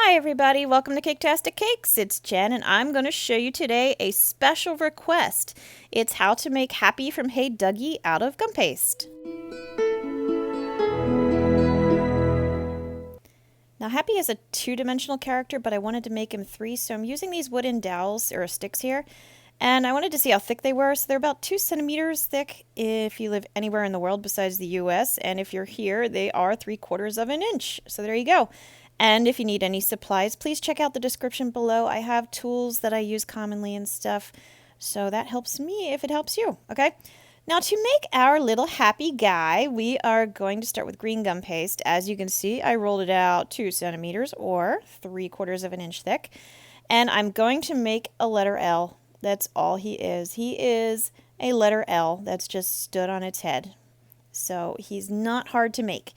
Hi everybody, welcome to Caketastic Cakes. It's Jen and I'm going to show you today a special request. It's how to make Happy from Hey Duggee out of gum paste. Now Happy is a two-dimensional character, but I wanted to make him three, so I'm using these wooden dowels or sticks here. And I wanted to see how thick they were, so they're about 2 centimeters thick if you live anywhere in the world besides the US, and if you're here, they are 3/4 of an inch. So there you go. And if you need any supplies, please check out the description below. I have tools that I use commonly and stuff, so that helps me if it helps you, okay? Now to make our little happy guy, we are going to start with green gum paste. As you can see, I rolled it out 2 centimeters or 3/4 of an inch thick, and I'm going to make a letter L. That's all he is. He is a letter L that's just stood on its head. So he's not hard to make.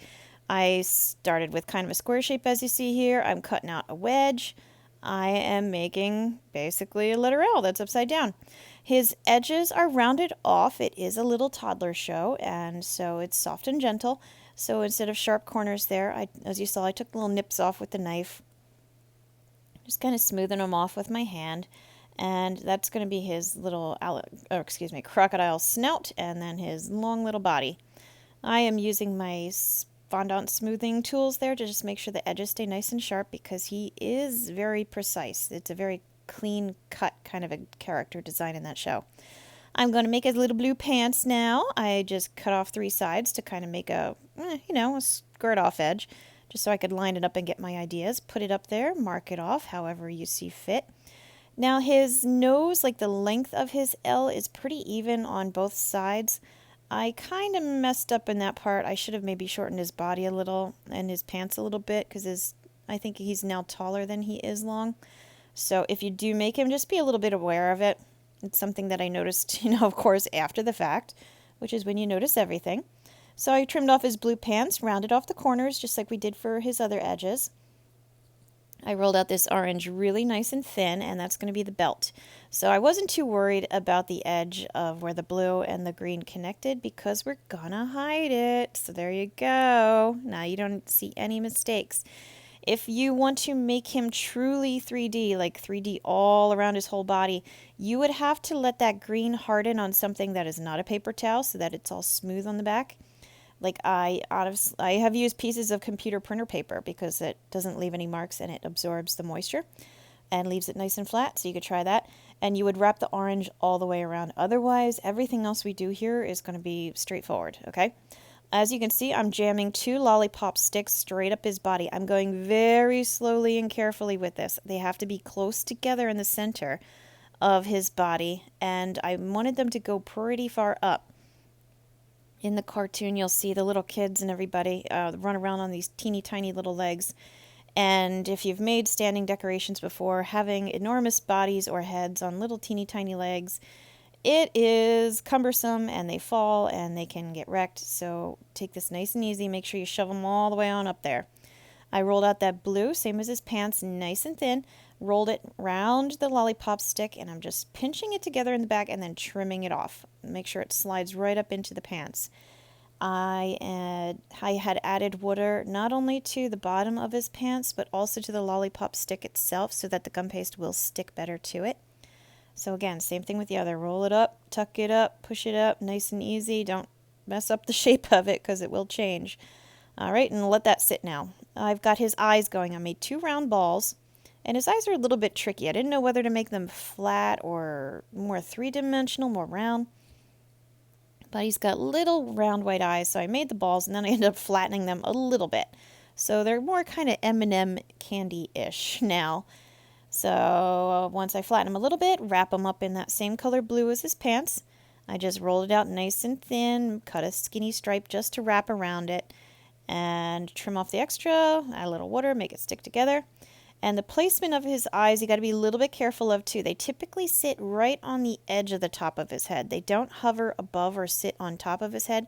I started with kind of a square shape as you see here. I'm cutting out a wedge. I am making basically a letter L that's upside down. His edges are rounded off. It is a little toddler show, and so it's soft and gentle. So instead of sharp corners there, as you saw, I took little nips off with the knife. Just kind of smoothing them off with my hand. And that's going to be his little, crocodile snout, and then his long little body. I am using my Fondant smoothing tools there to just make sure the edges stay nice and sharp because he is very precise. It's a very clean cut kind of a character design in that show. I'm going to make his little blue pants now. I just cut off 3 sides to kind of make a skirt off edge, just so I could line it up and get my ideas. Put it up there, mark it off however you see fit. Now his nose, like the length of his L, is pretty even on both sides. I kind of messed up in that part. I should have maybe shortened his body a little and his pants a little bit because I think he's now taller than he is long. So if you do make him, just be a little bit aware of it. It's something that I noticed, of course, after the fact, which is when you notice everything. So I trimmed off his blue pants, rounded off the corners just like we did for his other edges. I rolled out this orange really nice and thin, and that's going to be the belt. So I wasn't too worried about the edge of where the blue and the green connected because we're gonna hide it. So there you go. Now you don't see any mistakes. If you want to make him truly 3D, like 3D all around his whole body, you would have to let that green harden on something that is not a paper towel so that it's all smooth on the back. Like I have used pieces of computer printer paper because it doesn't leave any marks and it absorbs the moisture and leaves it nice and flat, so you could try that. And you would wrap the orange all the way around. Otherwise, everything else we do here is going to be straightforward, okay? As you can see, I'm jamming 2 lollipop sticks straight up his body. I'm going very slowly and carefully with this. They have to be close together in the center of his body, and I wanted them to go pretty far up. In the cartoon, you'll see the little kids and everybody run around on these teeny tiny little legs. And if you've made standing decorations before, having enormous bodies or heads on little teeny tiny legs, it is cumbersome and they fall and they can get wrecked. So take this nice and easy. Make sure you shove them all the way on up there. I rolled out that blue, same as his pants, nice and thin. Rolled it round the lollipop stick, and I'm just pinching it together in the back and then trimming it off. Make sure it slides right up into the pants. I had added water not only to the bottom of his pants, but also to the lollipop stick itself so that the gum paste will stick better to it. So again, same thing with the other. Roll it up, tuck it up, push it up, nice and easy. Don't mess up the shape of it because it will change. All right, and let that sit now. I've got his eyes going. I made 2 round balls, and his eyes are a little bit tricky. I didn't know whether to make them flat or more 3-dimensional, more round. But he's got little round white eyes, so I made the balls, and then I ended up flattening them a little bit. So they're more kind of M&M candy-ish now. So once I flatten them a little bit, wrap them up in that same color blue as his pants. I just rolled it out nice and thin, cut a skinny stripe just to wrap around it, and trim off the extra, add a little water, make it stick together. And the placement of his eyes, you got to be a little bit careful of too. They typically sit right on the edge of the top of his head. They don't hover above or sit on top of his head.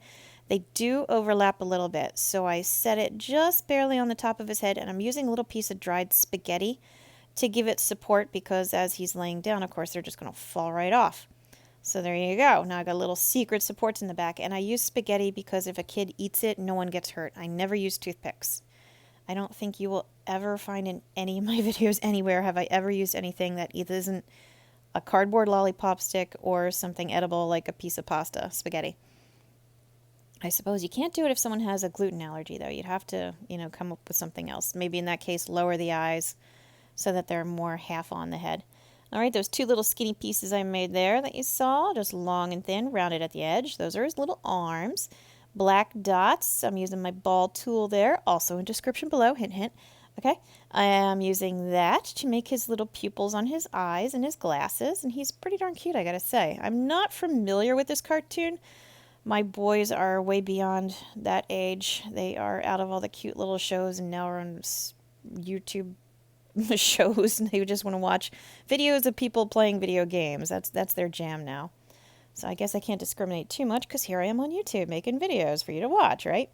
They do overlap a little bit. So I set it just barely on the top of his head, and I'm using a little piece of dried spaghetti to give it support because as he's laying down, of course, they're just going to fall right off. So there you go. Now I got little secret supports in the back, and I use spaghetti because if a kid eats it, no one gets hurt. I never use toothpicks. I don't think you will ever find in any of my videos anywhere have I ever used anything that either isn't a cardboard lollipop stick or something edible like a piece of pasta, spaghetti. I suppose you can't do it if someone has a gluten allergy, though. You'd have to, come up with something else. Maybe in that case, lower the eyes so that they're more half on the head. All right, those two little skinny pieces I made there that you saw, just long and thin, rounded at the edge. Those are his little arms. Black dots. I'm using my ball tool there, also in description below, hint, hint. Okay, I am using that to make his little pupils on his eyes and his glasses, and he's pretty darn cute, I gotta say. I'm not familiar with this cartoon. My boys are way beyond that age. They are out of all the cute little shows and now are on YouTube shows, and they just want to watch videos of people playing video games. That's their jam now. So I guess I can't discriminate too much because here I am on YouTube making videos for you to watch, right?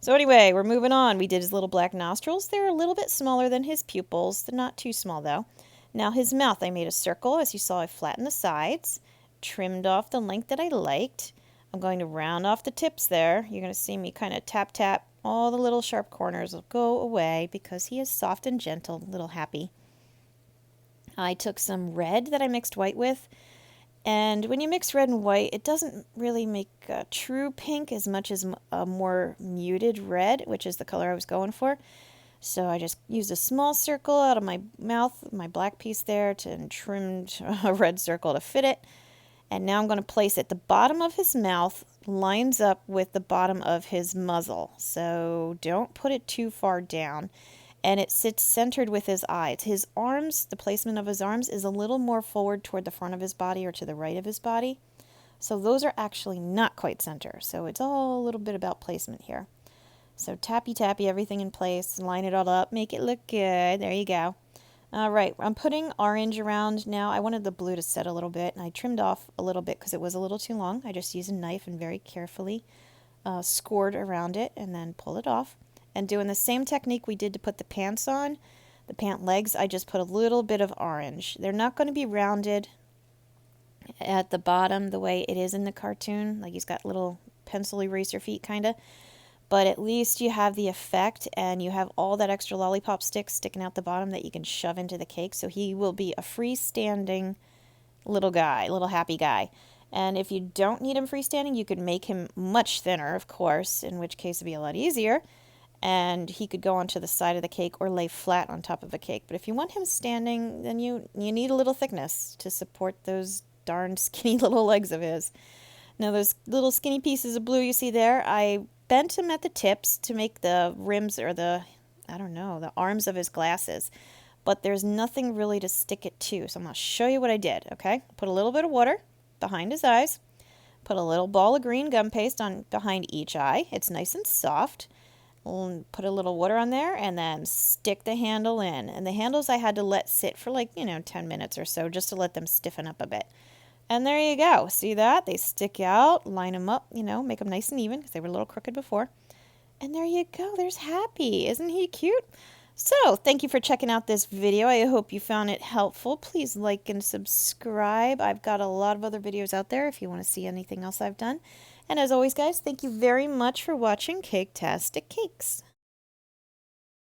So anyway, we're moving on. We did his little black nostrils. They're a little bit smaller than his pupils. They're not too small though. Now his mouth, I made a circle. As you saw, I flattened the sides, trimmed off the length that I liked. I'm going to round off the tips there. You're going to see me kind of tap, tap. All the little sharp corners will go away because he is soft and gentle, little happy. I took some red that I mixed white with. And when you mix red and white, it doesn't really make a true pink as much as a more muted red, which is the color I was going for. So I just used a small circle out of my mouth, my black piece there, and trimmed a red circle to fit it. And now I'm going to place it. The bottom of his mouth lines up with the bottom of his muzzle. So don't put it too far down. And it sits centered with his eyes. His arms, the placement of his arms is a little more forward toward the front of his body or to the right of his body. So those are actually not quite center. So it's all a little bit about placement here. So tappy tappy everything in place, line it all up, make it look good. There you go. All right, I'm putting orange around now. I wanted the blue to set a little bit, and I trimmed off a little bit because it was a little too long. I just used a knife and very carefully scored around it and then pull it off. And doing the same technique we did to put the pants on, the pant legs, I just put a little bit of orange. They're not going to be rounded at the bottom the way it is in the cartoon, like he's got little pencil eraser feet kind of. But at least you have the effect and you have all that extra lollipop sticks sticking out the bottom that you can shove into the cake. So he will be a freestanding little guy, little happy guy. And if you don't need him freestanding, you could make him much thinner, of course, in which case it'd be a lot easier. And he could go onto the side of the cake or lay flat on top of a cake. But if you want him standing, then you need a little thickness to support those darn skinny little legs of his. Now those little skinny pieces of blue you see there, I bent them at the tips to make the rims or the arms of his glasses. But there's nothing really to stick it to. So I'm going to show you what I did, okay? Put a little bit of water behind his eyes. Put a little ball of green gum paste on behind each eye. It's nice and soft. Put a little water on there and then stick the handle in. And the handles I had to let sit for 10 minutes or so just to let them stiffen up a bit. And there you go. See that? They stick out, line them up, make them nice and even because they were a little crooked before. And there you go. There's Happy. Isn't he cute? So, thank you for checking out this video. I hope you found it helpful. Please like and subscribe. I've got a lot of other videos out there if you want to see anything else I've done. And as always, guys, thank you very much for watching Caketastic Cakes.